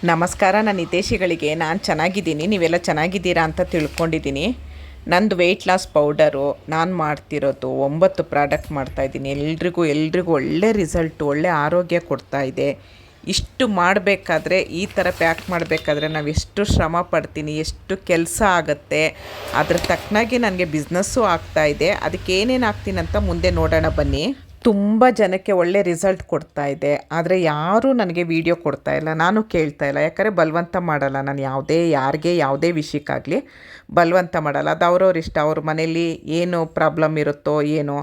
ನಮಸ್ಕಾರ. ನನ್ನ ಹಿತೈಷಿಗಳಿಗೆ ನಾನು ಚೆನ್ನಾಗಿದ್ದೀನಿ, ನೀವೆಲ್ಲ ಚೆನ್ನಾಗಿದ್ದೀರಾ ಅಂತ ತಿಳ್ಕೊಂಡಿದ್ದೀನಿ. ನಂದು ವೆಯ್ಟ್ ಲಾಸ್ ಪೌಡರು ನಾನು ಮಾಡ್ತಿರೋದು 9 ಪ್ರಾಡಕ್ಟ್ ಮಾಡ್ತಾಯಿದ್ದೀನಿ. ಎಲ್ರಿಗೂ ಒಳ್ಳೆ ರಿಸಲ್ಟು, ಒಳ್ಳೆ ಆರೋಗ್ಯ ಕೊಡ್ತಾಯಿದೆ. ಇಷ್ಟು ಮಾಡಬೇಕಾದ್ರೆ, ಈ ಥರ ಪ್ಯಾಕ್ ಮಾಡಬೇಕಾದ್ರೆ ನಾವು ಎಷ್ಟು ಶ್ರಮ ಪಡ್ತೀನಿ, ಎಷ್ಟು ಕೆಲಸ ಆಗುತ್ತೆ, ಅದ್ರ ತಕ್ಕನಾಗಿ ನನಗೆ ಬಿಸ್ನೆಸ್ಸು ಆಗ್ತಾಯಿದೆ. ಅದಕ್ಕೆ ಏನೇನು ಹಾಕ್ತೀನಿ ಅಂತ ಮುಂದೆ ನೋಡೋಣ ಬನ್ನಿ. ತುಂಬ ಜನಕ್ಕೆ ಒಳ್ಳೆ ರಿಸಲ್ಟ್ ಕೊಡ್ತಾ ಇದೆ, ಆದರೆ ಯಾರೂ ನನಗೆ ವೀಡಿಯೋ ಕೊಡ್ತಾಯಿಲ್ಲ, ನಾನು ಕೇಳ್ತಾಯಿಲ್ಲ. ಯಾಕಂದರೆ ಬಲವಂತ ಮಾಡಲ್ಲ ನಾನು, ಯಾರಿಗೆ ಯಾವುದೇ ವಿಷಯಕ್ಕಾಗಲಿ ಬಲವಂತ ಮಾಡಲ್ಲ. ಅದು ಅವ್ರವ್ರ ಇಷ್ಟ, ಅವ್ರ ಮನೇಲಿ ಏನು ಪ್ರಾಬ್ಲಮ್ ಇರುತ್ತೋ ಏನೋ.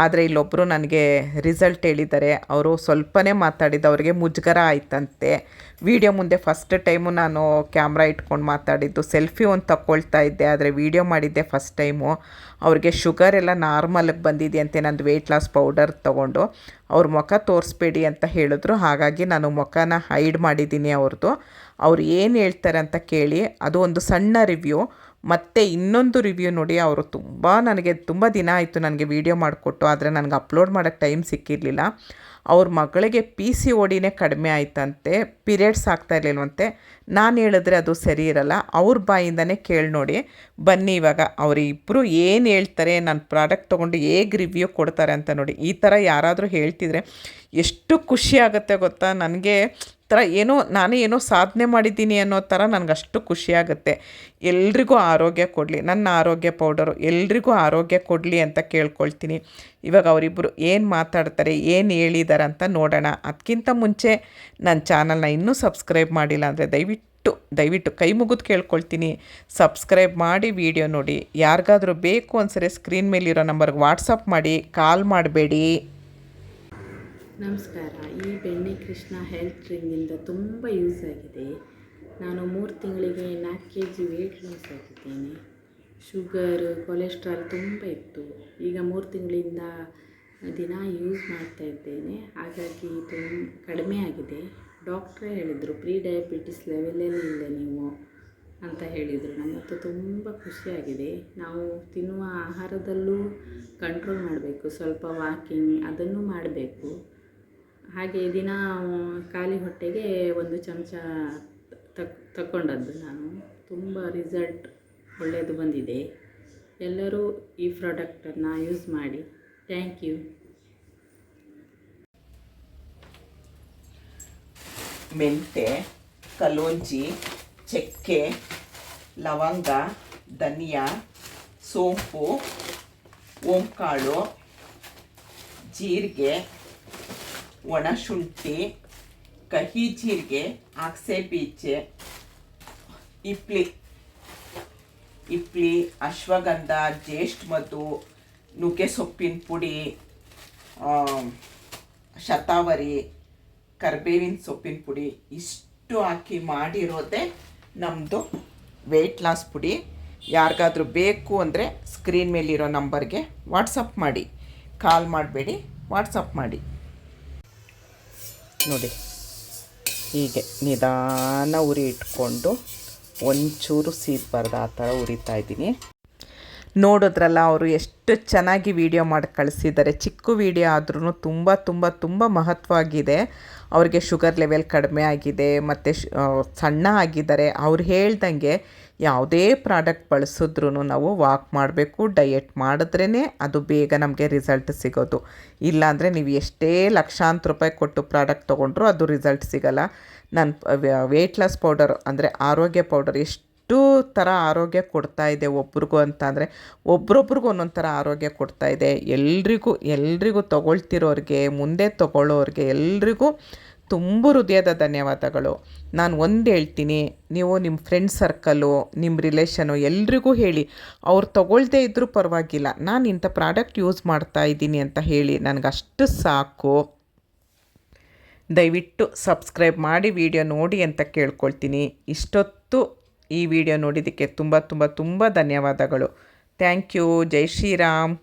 ಆದರೆ ಇಲ್ಲೊಬ್ಬರು ನನಗೆ ರಿಸಲ್ಟ್ ಹೇಳಿದ್ದಾರೆ. ಅವರು ಸ್ವಲ್ಪನೇ ಮಾತಾಡಿದ್ದು, ಅವ್ರಿಗೆ ಮುಜುಗರ ಆಯ್ತಂತೆ. ವೀಡಿಯೋ ಮುಂದೆ ಫಸ್ಟ್ ಟೈಮು ನಾನು ಕ್ಯಾಮ್ರಾ ಇಟ್ಕೊಂಡು ಮಾತಾಡಿದ್ದು. ಸೆಲ್ಫಿ ಒಂದು ತಗೊಳ್ತಾ ಇದ್ದೆ, ಆದರೆ ವೀಡಿಯೋ ಮಾಡಿದ್ದೆ ಫಸ್ಟ್ ಟೈಮು. ಅವ್ರಿಗೆ ಶುಗರ್ ಎಲ್ಲ ನಾರ್ಮಲ್ಗೆ ಬಂದಿದೆಯಂತೆ ನಂದು ವೆಯ್ಟ್ ಲಾಸ್ ಪೌಡರ್ ತೊಗೊಂಡು. ಅವ್ರ ಮುಖ ತೋರಿಸ್ಬೇಡಿ ಅಂತ ಹೇಳಿದ್ರು, ಹಾಗಾಗಿ ನಾನು ಮುಖನ ಹೈಡ್ ಮಾಡಿದ್ದೀನಿ ಅವ್ರದ್ದು. ಅವ್ರು ಏನು ಹೇಳ್ತಾರೆ ಅಂತ ಕೇಳಿ. ಅದು ಒಂದು ಸಣ್ಣ ರಿವ್ಯೂ. ಮತ್ತು ಇನ್ನೊಂದು ರಿವ್ಯೂ ನೋಡಿ. ಅವರು ನನಗೆ ತುಂಬ ದಿನ ಆಯಿತು ನನಗೆ ವೀಡಿಯೋ ಮಾಡಿಕೊಟ್ಟು, ಆದರೆ ನನಗೆ ಅಪ್ಲೋಡ್ ಮಾಡೋಕ್ಕೆ ಟೈಮ್ ಸಿಕ್ಕಿರಲಿಲ್ಲ. ಅವ್ರ ಮಗಳಿಗೆ PCOD ಕಡಿಮೆ ಆಯ್ತಂತೆ, ಪೀರಿಯಡ್ಸ್ ಆಗ್ತಾ ಇರಲಿಲ್ವಂತೆ. ನಾನು ಹೇಳಿದ್ರೆ ಅದು ಸರಿ ಇರಲ್ಲ, ಅವ್ರ ಬಾಯಿಂದನೇ ಕೇಳಿ ನೋಡಿ ಬನ್ನಿ. ಇವಾಗ ಅವರಿಬ್ಬರು ಏನು ಹೇಳ್ತಾರೆ, ನನ್ನ ಪ್ರಾಡಕ್ಟ್ ತೊಗೊಂಡು ಹೇಗೆ ರಿವ್ಯೂ ಕೊಡ್ತಾರೆ ಅಂತ ನೋಡಿ. ಈ ಥರ ಯಾರಾದರೂ ಹೇಳ್ತಿದ್ರೆ ಎಷ್ಟು ಖುಷಿ ಆಗುತ್ತೆ ಗೊತ್ತಾ ನನಗೆ. ನಾನೇ ಏನೋ ಸಾಧನೆ ಮಾಡಿದ್ದೀನಿ ಅನ್ನೋ ಥರ ನನಗಷ್ಟು ಖುಷಿಯಾಗುತ್ತೆ. ಎಲ್ರಿಗೂ ಆರೋಗ್ಯ ಕೊಡಲಿ, ನನ್ನ ಆರೋಗ್ಯ ಪೌಡರು ಎಲ್ರಿಗೂ ಆರೋಗ್ಯ ಕೊಡಲಿ ಅಂತ ಕೇಳ್ಕೊಳ್ತೀನಿ. ಇವಾಗ ಅವರಿಬ್ಬರು ಏನು ಮಾತಾಡ್ತಾರೆ, ಏನು ಹೇಳಿದ್ದಾರೆ ಅಂತ ನೋಡೋಣ. ಅದಕ್ಕಿಂತ ಮುಂಚೆ ನನ್ನ ಚಾನಲ್ನ ಇನ್ನೂ ಸಬ್ಸ್ಕ್ರೈಬ್ ಮಾಡಿಲ್ಲ ಅಂದರೆ ದಯವಿಟ್ಟು ಕೈ ಮುಗಿದು ಕೇಳ್ಕೊಳ್ತೀನಿ, ಸಬ್ಸ್ಕ್ರೈಬ್ ಮಾಡಿ ವಿಡಿಯೋ ನೋಡಿ. ಯಾರಿಗಾದರೂ ಬೇಕು ಅನ್ಸರೆ ಸ್ಕ್ರೀನ್ ಮೇಲಿರೋ ನಂಬರ್ಗೆ ವಾಟ್ಸಪ್ ಮಾಡಿ, ಕಾಲ್ ಮಾಡಬೇಡಿ. ನಮಸ್ಕಾರ. ಈ ಬೆಣ್ಣೆ ಕೃಷ್ಣ ಹೆಲ್ತ್ ಡ್ರಿಂಕಿಂದ ತುಂಬ ಯೂಸ್ ಆಗಿದೆ. ನಾನು 3 ತಿಂಗಳಿಗೆ 4 kg ವೆಯ್ಟ್ ಲಾಸ್ ಆಗಿದ್ದೇನೆ. ಶುಗರ್, ಕೊಲೆಸ್ಟ್ರಾಲ್ ತುಂಬ ಇತ್ತು. ಈಗ 3 ತಿಂಗಳಿಂದ ದಿನ ಯೂಸ್ ಮಾಡ್ತಾ ಇದ್ದೇನೆ, ಹಾಗಾಗಿ ಕಡಿಮೆ ಆಗಿದೆ. ಡಾಕ್ಟ್ರೇ ಹೇಳಿದರು ಪ್ರೀ ಡಯಾಬಿಟಿಸ್ ಲೆವೆಲಲ್ಲಿ ಇಲ್ಲ ನೀವು ಅಂತ ಹೇಳಿದರು. ನಮ್ಮತ್ತು ತುಂಬ ಖುಷಿಯಾಗಿದೆ. ನಾವು ತಿನ್ನುವ ಆಹಾರದಲ್ಲೂ ಕಂಟ್ರೋಲ್ ಮಾಡಬೇಕು, ಸ್ವಲ್ಪ ವಾಕಿಂಗ್ ಅದನ್ನು ಮಾಡಬೇಕು. ಹಾಗೆ ದಿನ ಖಾಲಿ ಹೊಟ್ಟೆಗೆ 1 ಚಮಚ ತಗೊಂಡದ್ದು ನಾನು. ತುಂಬ ರಿಸಲ್ಟ್ ಒಳ್ಳೆಯದು ಬಂದಿದೆ. ಎಲ್ಲರೂ ಈ ಪ್ರಾಡಕ್ಟನ್ನು ಯೂಸ್ ಮಾಡಿ. Thank you. ಮೆಂತೆ, ಕಲೋಂಜಿ, ಚಕ್ಕೆ, ಲವಂಗ, ಧನಿಯಾ, ಸೋಂಪು, ಓಂಕಾಳು, ಜೀರಿಗೆ, ಒಣಶುಂಠಿ, ಕಹಿ ಜೀರಿಗೆ, ಅಗಸೆ ಬೀಜ, ಇಪ್ಲಿ, ಅಶ್ವಗಂಧ, ಜ್ಯೇಷ್ಠ ಮಧು, ನುಗ್ಗೆ ಸೊಪ್ಪಿನ ಪುಡಿ, ಶತಾವರಿ, ಕರ್ಬೇವಿನ ಸೊಪ್ಪಿನ ಪುಡಿ, ಇಷ್ಟು ಹಾಕಿ ಮಾಡಿರೋದೇ ನಮ್ಮದು ವೆಯ್ಟ್ ಲಾಸ್ ಪುಡಿ. ಯಾರಿಗಾದ್ರೂ ಬೇಕು ಅಂದರೆ ಸ್ಕ್ರೀನ್ ಮೇಲಿರೋ ನಂಬರ್ಗೆ ವಾಟ್ಸಪ್ ಮಾಡಿ, ಕಾಲ್ ಮಾಡಬೇಡಿ, ವಾಟ್ಸಪ್ ಮಾಡಿ. ನೋಡಿ, ಹೀಗೆ ನಿಧಾನ ಉರಿ ಇಟ್ಕೊಂಡು ಒಂಚೂರು ಸೀದಬಾರ್ದು ಆ ಥರ ಉರಿತಾ ಇದ್ದೀನಿ. ನೋಡಿದ್ರಲ್ಲ, ಅವರು ಎಷ್ಟು ಚೆನ್ನಾಗಿ ವಿಡಿಯೋ ಮಾಡಿ ಕಳಿಸಿದ್ದಾರೆ. ಚಿಕ್ಕ ವಿಡಿಯೋ ಆದ್ರೂ ತುಂಬ ಮಹತ್ವವಾಗಿದೆ. ಅವ್ರಿಗೆ ಶುಗರ್ ಲೆವೆಲ್ ಕಡಿಮೆ ಆಗಿದೆ ಮತ್ತು ಸಣ್ಣ ಆಗಿದ್ದಾರೆ. ಅವ್ರು ಹೇಳ್ದಂಗೆ ಯಾವುದೇ ಪ್ರಾಡಕ್ಟ್ ಬಳಸಿದ್ರೂ ನಾವು ವಾಕ್ ಮಾಡಬೇಕು, ಡಯೆಟ್ ಮಾಡಿದ್ರೇ ಅದು ಬೇಗ ನಮಗೆ ರಿಸಲ್ಟ್ ಸಿಗೋದು. ಇಲ್ಲಾಂದರೆ ನೀವು ಎಷ್ಟೇ ಲಕ್ಷಾಂತರ ರೂಪಾಯಿ ಕೊಟ್ಟು ಪ್ರಾಡಕ್ಟ್ ತೊಗೊಂಡ್ರೂ ಅದು ರಿಸಲ್ಟ್ ಸಿಗೋಲ್ಲ. ನನ್ನ ವೆಯ್ಟ್ ಲಾಸ್ ಪೌಡರ್ ಅಂದರೆ ಆರೋಗ್ಯ ಪೌಡರ್ ಎಷ್ಟು ಥರ ಆರೋಗ್ಯ ಕೊಡ್ತಾ ಇದೆ ಒಬ್ರಿಗೂ ಅಂತ ಅಂದರೆ, ಒಬ್ರೊಬ್ರಿಗೂ ಒಂದೊಂದು ಥರ ಆರೋಗ್ಯ ಕೊಡ್ತಾ ಇದೆ. ಎಲ್ರಿಗೂ ತೊಗೊಳ್ತಿರೋರಿಗೆ, ಮುಂದೆ ತೊಗೊಳ್ಳೋರಿಗೆ ಎಲ್ರಿಗೂ ತುಂಬ ಹೃದಯದ ಧನ್ಯವಾದಗಳು. ನಾನು ಒಂದು ಹೇಳ್ತೀನಿ, ನೀವು ನಿಮ್ಮ ಫ್ರೆಂಡ್ ಸರ್ಕಲು, ನಿಮ್ಮ ರಿಲೇಷನು ಎಲ್ರಿಗೂ ಹೇಳಿ. ಅವ್ರು ತೊಗೊಳ್ದೇ ಇದ್ದರೂ ಪರವಾಗಿಲ್ಲ, ನಾನು ಇಂಥ ಪ್ರಾಡಕ್ಟ್ ಯೂಸ್ ಮಾಡ್ತಾ ಇದ್ದೀನಿ ಅಂತ ಹೇಳಿ, ನನಗಷ್ಟು ಸಾಕು. ದಯವಿಟ್ಟು ಸಬ್ಸ್ಕ್ರೈಬ್ ಮಾಡಿ ವಿಡಿಯೋ ನೋಡಿ ಅಂತ ಕೇಳ್ಕೊಳ್ತೀನಿ. ಇಷ್ಟೊತ್ತು ಈ ವಿಡಿಯೋ ನೋಡಿದ್ದಕ್ಕೆ ತುಂಬ ಧನ್ಯವಾದಗಳು. Thank you. ಜೈ ಶ್ರೀರಾಮ್.